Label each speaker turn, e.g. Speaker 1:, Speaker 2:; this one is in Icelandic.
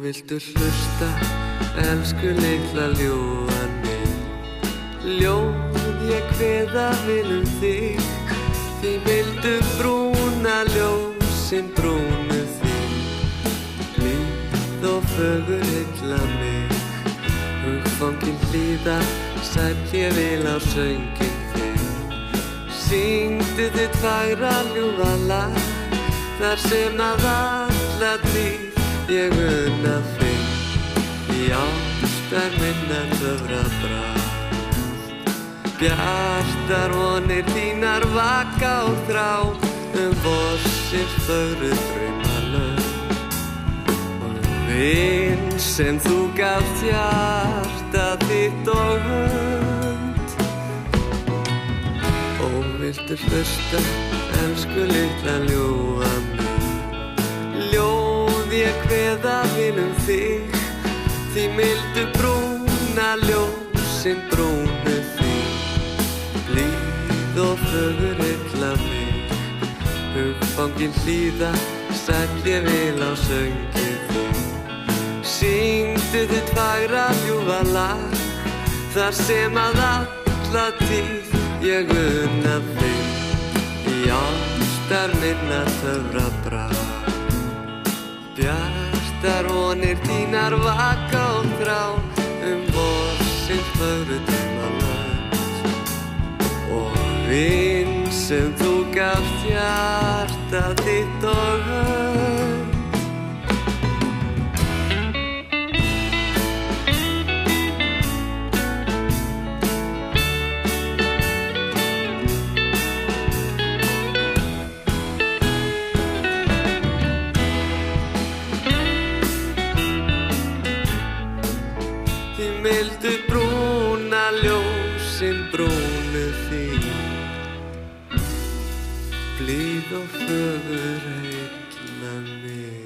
Speaker 1: viltu hlusta, elsku litla ljúfan mín. Ljóð ég kveða vil þig, því mildu brúna ljósin brúnu þín. Blíð og fögur heilla mig, hugfangin hlýða, sæll ég vil á sönginn þig. Syngdu þitt fagra ljúfa lag, þar sem að alla tíð ég unna þig. Í ástar minnar töfrabragð, bjartar vonir þínar vaka og þrá, vorsins fögru draumalög. Og vin sem þú gafst hjarta þitt og hönd. Og viltu hlusta, elsku litla ljúfa mín. Ljóð ég kveða vil þig, því mildu brúna ljósin brúnu þín. Blíð og fögur heilla mig, hugfangin hlýða, sæll ég vil á sönginn þig. Syngdu þitt fagra ljúfa lag, þar sem að alla tíð ég unna þig. Í ástar minnar töfrabragð, bjartar vonir þínar vaka og þrá, vorsins fögru draumalög. Og vin sem þú gafst hjarta þitt og hönd. Því mildu brúna ljósin brúnu þín. Blíð og fögur heilla mig.